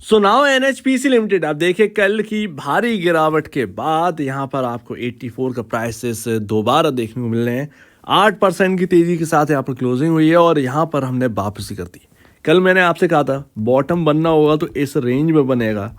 So now NHPC limited, आप देखिए कल की भारी गिरावट के बाद यहाँ पर आपको 84 का प्राइसेस दोबारा देखने को मिल रहे हैं। 8% की तेजी के साथ यहाँ पर क्लोजिंग हुई है और यहाँ पर हमने वापसी कर दी। कल मैंने आपसे कहा था बॉटम बनना होगा तो इस रेंज में बनेगा,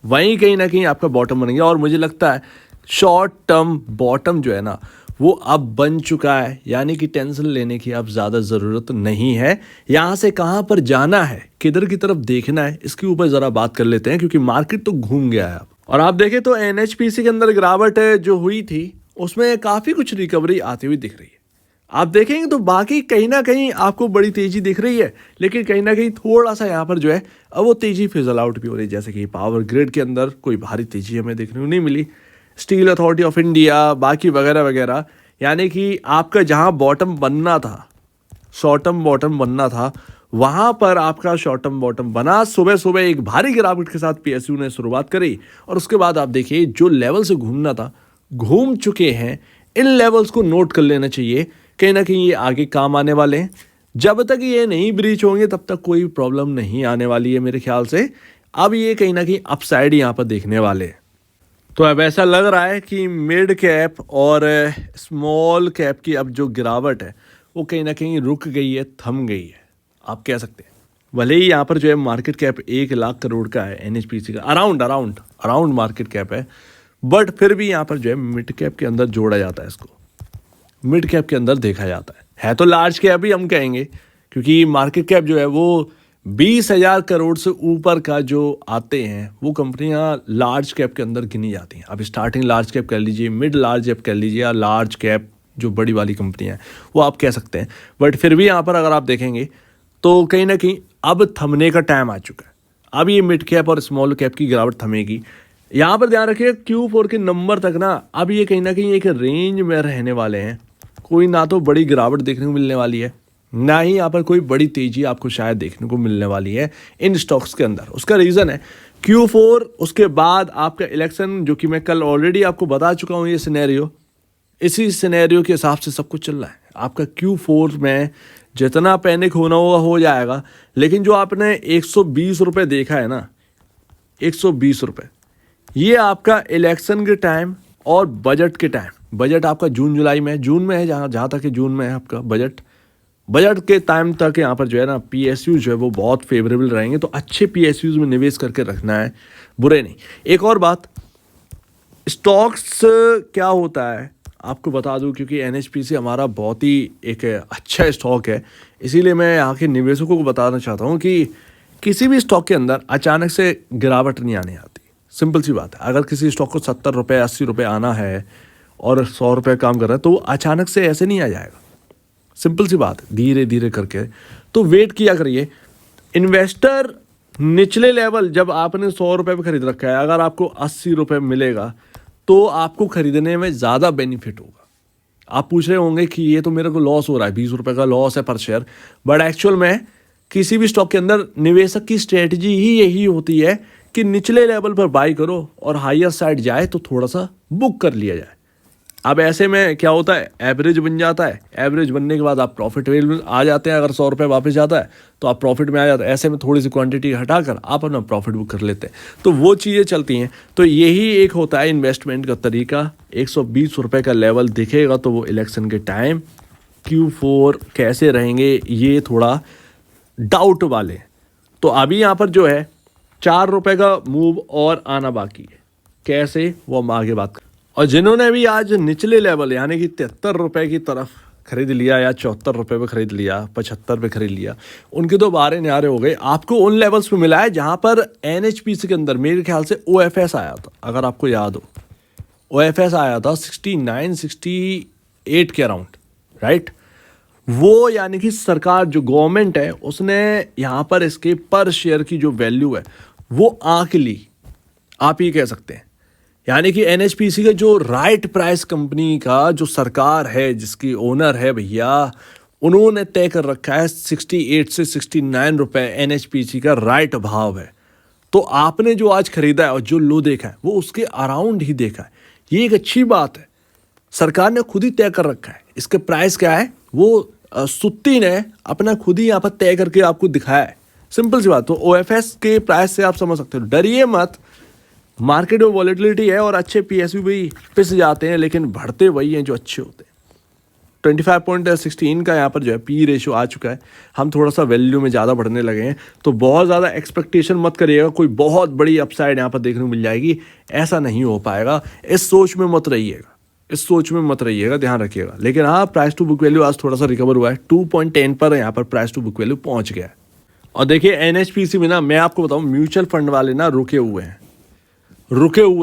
वहीं कहीं ना कहीं आपका बॉटम बन गया और मुझे लगता है शॉर्ट टर्म बॉटम जो है ना वो अब बन चुका है, यानी कि टेंशन लेने की अब ज़्यादा ज़रूरत नहीं है। यहाँ से कहाँ पर जाना है, किधर की तरफ देखना है, इसके ऊपर ज़रा बात कर लेते हैं क्योंकि मार्केट तो घूम गया है अब। और आप देखें तो एनएचपीसी के अंदर गिरावट जो हुई थी उसमें काफ़ी कुछ रिकवरी आती हुई दिख रही है। आप देखेंगे तो बाकी कहीं ना कहीं आपको बड़ी तेजी दिख रही है, लेकिन कहीं ना कहीं थोड़ा सा यहाँ पर जो है अब वो तेजी फिजल आउट भी हो रही है। जैसे कि पावर ग्रिड के अंदर कोई भारी तेजी हमें देखने को नहीं मिली, स्टील अथॉरिटी ऑफ इंडिया बाकी वगैरह वगैरह, यानी कि आपका जहां बॉटम बनना था, शॉर्ट टर्म बॉटम बनना था, वहां पर आपका शॉर्ट टर्म बॉटम बना। सुबह सुबह एक भारी गिरावट के साथ पीएसयू ने शुरुआत करी और उसके बाद आप देखिए जो लेवल से घूमना था घूम चुके हैं। इन लेवल्स को नोट कर लेना चाहिए, कहीं ना कहीं ये आगे काम आने वाले हैं। जब तक ये नहीं ब्रीच होंगे तब तक कोई प्रॉब्लम नहीं आने वाली है मेरे ख्याल से। अब ये कहीं ना कहीं अपसाइड यहाँ पर देखने वाले हैं। तो अब ऐसा लग रहा है कि मिड कैप और स्मॉल कैप की अब जो गिरावट है वो कहीं ना कहीं रुक गई है, थम गई है, आप कह सकते हैं। भले ही यहाँ पर जो है मार्केट कैप 1 लाख करोड़ का है एनएचपीसी का, अराउंड मार्केट कैप है, बट फिर भी यहाँ पर जो है मिड कैप के अंदर जोड़ा जाता है, इसको मिड कैप के अंदर देखा जाता है तो लार्ज कैप ही हम कहेंगे, क्योंकि मार्केट कैप जो है वो 20,000 करोड़ से ऊपर का जो आते हैं वो कंपनियां लार्ज कैप के अंदर गिनी जाती हैं। अब स्टार्टिंग लार्ज कैप कर लीजिए, मिड लार्ज कैप कर लीजिए, या लार्ज कैप जो बड़ी वाली कंपनियां हैं वो आप कह सकते हैं। बट फिर भी यहाँ पर अगर आप देखेंगे तो कहीं ना कहीं अब थमने का टाइम आ चुका है। अब ये मिड कैप और स्मॉल कैप की गिरावट थमेगी। यहाँ पर ध्यान रखिए Q4 के नंबर तक ना अब ये कहीं ना कहीं एक रेंज में रहने वाले हैं। कोई ना तो बड़ी गिरावट देखने को मिलने वाली है, ना ही यहाँ पर कोई बड़ी तेजी आपको शायद देखने को मिलने वाली है इन स्टॉक्स के अंदर। उसका रीज़न है Q4, उसके बाद आपका इलेक्शन, जो कि मैं कल ऑलरेडी आपको बता चुका हूँ ये सिनेरियो। इसी सिनेरियो के हिसाब से सब कुछ चल रहा है। आपका Q4 में जितना पैनिक होना होगा हो जाएगा, लेकिन जो आपने 120 रुपये देखा है ना, 120 रुपये, ये आपका इलेक्शन के टाइम और बजट के टाइम, बजट आपका जून में है, जहाँ तक जून में है आपका बजट के टाइम तक यहाँ पर जो है ना पीएसयू जो है वो बहुत फेवरेबल रहेंगे। तो अच्छे पीएसयूज में निवेश करके रखना है, बुरे नहीं। एक और बात, स्टॉक्स क्या होता है आपको बता दूं, क्योंकि एनएचपीसी हमारा बहुत ही एक अच्छा स्टॉक है, इसीलिए मैं यहाँ के निवेशकों को बताना चाहता हूँ कि किसी भी स्टॉक के अंदर अचानक से गिरावट नहीं आने आती। सिंपल सी बात है, अगर किसी स्टॉक को 70 रुपये 80 रुपये आना है और 100 रुपये काम कर रहा है तो वो अचानक से ऐसे नहीं आ जाएगा। सिंपल सी बात है, धीरे धीरे करके तो वेट किया करिए। इन्वेस्टर निचले लेवल जब आपने 100 रुपये पे खरीद रखा है, अगर आपको 80 रुपये मिलेगा तो आपको खरीदने में ज़्यादा बेनिफिट होगा। आप पूछ रहे होंगे कि ये तो मेरे को लॉस हो रहा है, 20 रुपये का लॉस है पर शेयर, बट एक्चुअल में किसी भी स्टॉक के अंदर निवेशक की स्ट्रेटजी ही यही होती है कि निचले लेवल पर बाई करो और हायर साइड जाए तो थोड़ा सा बुक कर लिया जाए। अब ऐसे में क्या होता है, एवरेज बन जाता है, एवरेज बनने के बाद आप प्रॉफिट में आ जाते हैं। अगर 100 रुपये वापस जाता है तो आप प्रॉफिट में आ जाते हैं। ऐसे में थोड़ी सी क्वांटिटी हटाकर आप अपना प्रॉफिट बुक कर लेते हैं, तो वो चीज़ें चलती हैं। तो यही एक होता है इन्वेस्टमेंट का तरीका। 120 रुपये का लेवल दिखेगा तो वो इलेक्शन के टाइम Q4 कैसे रहेंगे ये थोड़ा डाउट वाले। तो अभी यहाँ पर जो है 4 रुपये का मूव और आना बाकी है, कैसे वो हम आगे बात करें। और जिन्होंने भी आज निचले लेवल यानी कि 73 रुपये की तरफ खरीद लिया या 74 रुपये पे खरीद लिया, 75 पे खरीद लिया, उनके तो बारे न्यारे हो गए। आपको उन लेवल्स पे मिला है जहां पर एनएचपीसी के अंदर मेरे ख्याल से ओएफएस आया था, अगर आपको याद हो ओएफएस आया था 69 68 के अराउंड, राइट। वो यानी कि सरकार जो गवर्नमेंट है उसने यहाँ पर इसके पर शेयर की जो वैल्यू है वो आंक ली, आप ये कह सकते हैं। यानी कि एनएचपीसी का जो राइट प्राइस कंपनी का जो सरकार है, जिसकी ओनर है भैया, उन्होंने तय कर रखा है 68 से 69 रुपये एनएचपीसी का राइट भाव है। तो आपने जो आज खरीदा है और जो लो देखा है वो उसके अराउंड ही देखा है, ये एक अच्छी बात है। सरकार ने खुद ही तय कर रखा है, इसके प्राइस क्या है वो सुत्ती ने अपना खुद ही यहाँ पर तय करके आपको दिखाया है। सिंपल सी बात। तो OFS के प्राइस से आप समझ सकते हो, डरिए मत। मार्केट में वॉलेटिलिटी है और अच्छे PSU भी पिस जाते हैं, लेकिन बढ़ते वही हैं जो अच्छे होते हैं। 25.16 का यहाँ पर जो है P रेशियो आ चुका है। हम थोड़ा सा वैल्यू में ज़्यादा बढ़ने लगे हैं, तो बहुत ज़्यादा एक्सपेक्टेशन मत करिएगा कोई बहुत बड़ी अपसाइड यहाँ पर देखने को मिल जाएगी, ऐसा नहीं हो पाएगा। इस सोच में मत रहिएगा, इस सोच में मत रहिएगा, ध्यान रखिएगा। लेकिन हाँ, प्राइस टू बुक वैल्यू आज थोड़ा सा रिकवर हुआ है, 2.10 पर यहाँ पर प्राइस टू बुक वैल्यू पहुँच गया है। और देखिए NHPC में ना, मैं आपको बताऊँ, म्यूचुअल फंड वाले ना रुके हुए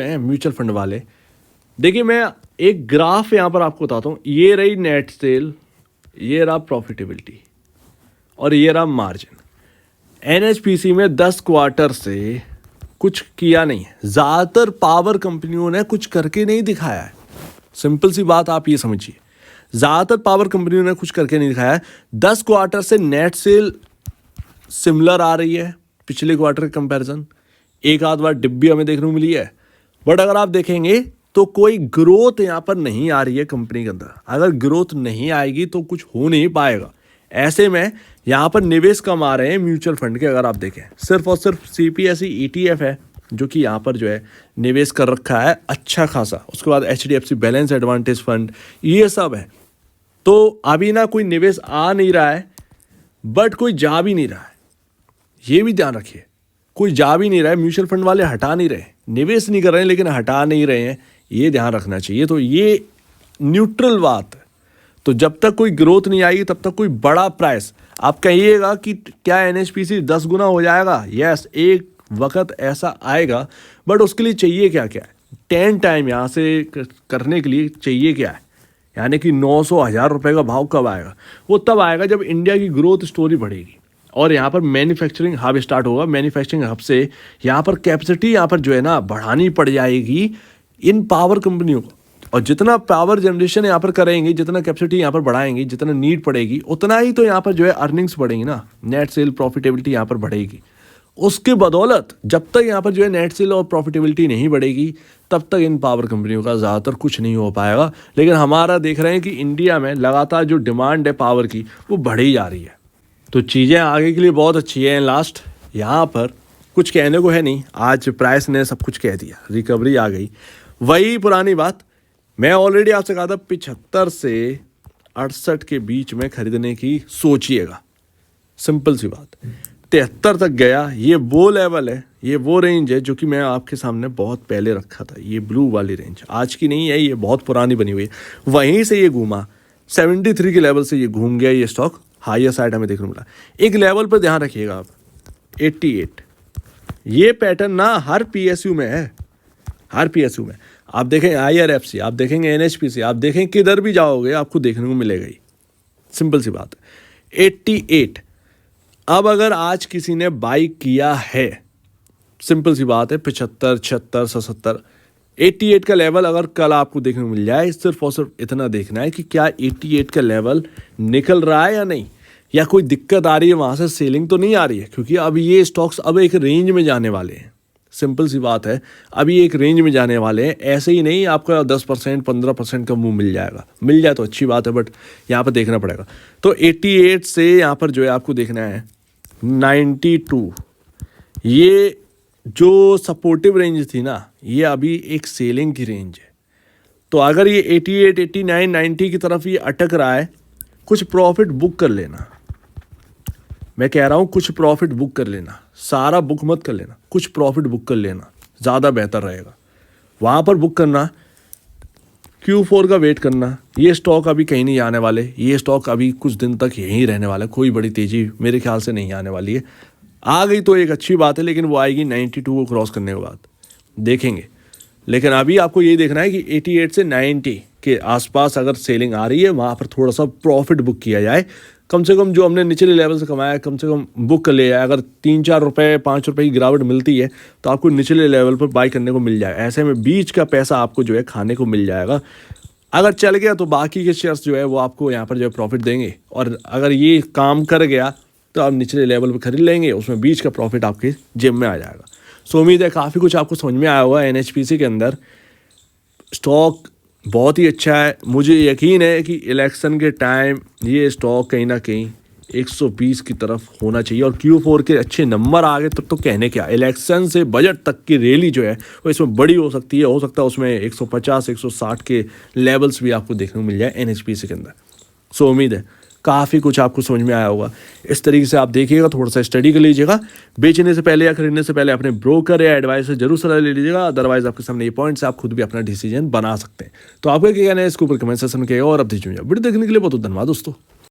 हैं म्यूचुअल फंड वाले। देखिए मैं एक ग्राफ यहाँ पर आपको बताता हूँ। ये रही नेट सेल, ये रहा प्रॉफिटेबिलिटी और ये रहा मार्जिन। NHPC में 10 क्वार्टर से कुछ किया नहीं है। ज़्यादातर पावर कंपनियों ने कुछ करके नहीं दिखाया है। सिंपल सी बात आप ये समझिए, ज़्यादातर पावर कंपनियों ने कुछ करके नहीं दिखाया है। 10 क्वार्टर से नेट सेल सिमिलर आ रही है पिछले क्वार्टर के कंपैरिजन। एक आध बार डिब्बी हमें देखने को मिली है, बट अगर आप देखेंगे तो कोई ग्रोथ यहाँ पर नहीं आ रही है कंपनी के अंदर। अगर ग्रोथ नहीं आएगी तो कुछ हो नहीं पाएगा। ऐसे में यहाँ पर निवेश कम आ रहे हैं म्यूचुअल फंड के। अगर आप देखें, सिर्फ और सिर्फ CPSE ETF है जो कि यहाँ पर जो है निवेश कर रखा है अच्छा खासा। उसके बाद HDFC बैलेंस एडवांटेज फंड, ये सब है। तो अभी ना कोई निवेश आ नहीं रहा है, बट कोई जा भी नहीं रहा है। ये भी ध्यान रखिए, कोई जा भी नहीं रहा है। म्यूचुअल फंड वाले हटा नहीं रहे, निवेश नहीं कर रहे हैं, लेकिन हटा नहीं रहे हैं, ये ध्यान रखना चाहिए। तो ये न्यूट्रल बात है। तो जब तक कोई ग्रोथ नहीं आएगी तब तक कोई बड़ा प्राइस, आप कहिएगा कि क्या NHPC 10 गुना हो जाएगा? यस, एक वक्त ऐसा आएगा, बट उसके लिए चाहिए क्या क्या है? 10 टाइम यहाँ से करने के लिए चाहिए क्या है? यानी कि 900-1000 रुपये का भाव कब आएगा? वो तब आएगा जब इंडिया की ग्रोथ स्टोरी बढ़ेगी और यहाँ पर मैन्युफैक्चरिंग हब स्टार्ट होगा। मैन्युफैक्चरिंग हब से यहाँ पर कैपेसिटी यहाँ पर जो है ना बढ़ानी पड़ जाएगी इन पावर कंपनियों को। और जितना पावर जनरेशन यहाँ पर करेंगे, जितना कैपेसिटी यहाँ पर बढ़ाएंगे, जितना नीड पड़ेगी, उतना ही तो यहाँ पर जो है अर्निंग्स बढ़ेंगी ना, नेट सेल प्रॉफिटेबिलिटी यहाँ पर बढ़ेगी। उसके बदौलत जब तक यहाँ पर जो है नेट सेल और प्रॉफिटेबिलिटी नहीं बढ़ेगी, तब तक इन पावर कंपनियों का ज़्यादातर कुछ नहीं हो पाएगा। लेकिन हमारा देख रहे हैं कि इंडिया में लगातार जो डिमांड है पावर की, वो बढ़ी जा रही है। तो चीज़ें आगे के लिए बहुत अच्छी हैं। लास्ट यहाँ पर कुछ कहने को है नहीं, आज प्राइस ने सब कुछ कह दिया, रिकवरी आ गई। वही पुरानी बात, मैं ऑलरेडी आपसे कहा था 75 से 68 के बीच में खरीदने की सोचिएगा। सिंपल सी बात, 73 तक गया, ये वो लेवल है, ये वो रेंज है जो कि मैं आपके सामने बहुत पहले रखा था। ये ब्लू वाली रेंज आज की नहीं है, ये बहुत पुरानी बनी हुई है। वहीं से ये घूमा 73 के लेवल से ये घूम गया, ये स्टॉक हायर साइड हमें देखने मिला। एक लेवल पर ध्यान रखिएगा आप, 88। ये पैटर्न ना हर PSU में है, हर PSU में। आप देखें IRFC, आप देखेंगे NHPC, आप देखें किधर भी जाओगे आपको देखने को मिलेगा ही। सिंपल सी बात है, 88। अब अगर आज किसी ने बाई किया है, सिंपल सी बात है, 75, 76, 77, 88 का लेवल अगर कल आपको देखने को मिल जाए, सिर्फ और सिर्फ इतना देखना है कि क्या 88 का लेवल निकल रहा है या नहीं, या कोई दिक्कत आ रही है, वहाँ से सेलिंग तो नहीं आ रही है। क्योंकि अब ये स्टॉक्स अब एक रेंज में जाने वाले हैं। सिंपल सी बात है, अभी एक रेंज में जाने वाले हैं। ऐसे ही नहीं आपका 10%, 15% का मूव मिल जाएगा। मिल जाए तो अच्छी बात है, बट यहाँ पर देखना पड़ेगा। तो 88 से यहाँ पर जो है आपको देखना है 92। ये जो सपोर्टिव रेंज थी ना, ये अभी एक सेलिंग की रेंज है। तो अगर ये 88, 89, 90 की तरफ ये अटक रहा है, कुछ प्रॉफिट बुक कर लेना। मैं कह रहा हूँ कुछ प्रॉफिट बुक कर लेना, सारा बुक मत कर लेना, कुछ प्रॉफिट बुक कर लेना, ज़्यादा बेहतर रहेगा। वहाँ पर बुक करना, Q4 का वेट करना। ये स्टॉक अभी कहीं नहीं जाने वाले, ये स्टॉक अभी कुछ दिन तक यहीं रहने वाला है। कोई बड़ी तेज़ी मेरे ख्याल से नहीं आने वाली है। आ गई तो एक अच्छी बात है, लेकिन वो आएगी 92 को क्रॉस करने के बाद, देखेंगे। लेकिन अभी आपको ये देखना है कि 88 से 90 के आसपास अगर सेलिंग आ रही है, वहाँ पर थोड़ा सा प्रॉफिट बुक किया जाए। कम से कम जो हमने निचले लेवल से कमाया है, कम से कम बुक कर लिया जाए। अगर 3-4 रुपये, 5 रुपये की गिरावट मिलती है तो आपको निचले लेवल पर बाई करने को मिल जाए। ऐसे में बीच का पैसा आपको जो है खाने को मिल जाएगा। अगर चल गया तो बाकी के शेयर्स जो है वो आपको यहाँ पर जो है प्रॉफिट देंगे, और अगर ये काम कर गया तो आप निचले लेवल पर खरीद लेंगे, उसमें बीच का प्रॉफिट आपके जेब में आ जाएगा। सो उम्मीद है काफ़ी कुछ आपको समझ में आया होगा। NHPC के अंदर स्टॉक बहुत ही अच्छा है। मुझे यकीन है कि इलेक्शन के टाइम ये स्टॉक कहीं ना कहीं 120 की तरफ होना चाहिए। और Q4 के अच्छे नंबर आ गए तो कहने क्या, इलेक्शन से बजट तक की रैली जो है वो इसमें बड़ी हो सकती है। हो सकता है उसमें 150 160 के लेवल्स भी आपको देखने को मिल जाए NHPC के अंदर। सो उम्मीद है काफ़ी कुछ आपको समझ में आया होगा। इस तरीके से आप देखिएगा, थोड़ा सा स्टडी कर लीजिएगा। बेचने से पहले या खरीदने से पहले अपने ब्रोकर या एडवाइस से जरूर सलाह ले लीजिएगा। अदरवाइज आपके सामने ये पॉइंट्स आप खुद भी अपना डिसीजन बना सकते हैं। तो आपका क्या कहना है इसके ऊपर कमेंट सेक्शन में कहिएगा। और अब वीडियो देखने के लिए बहुत धन्यवाद दोस्तों।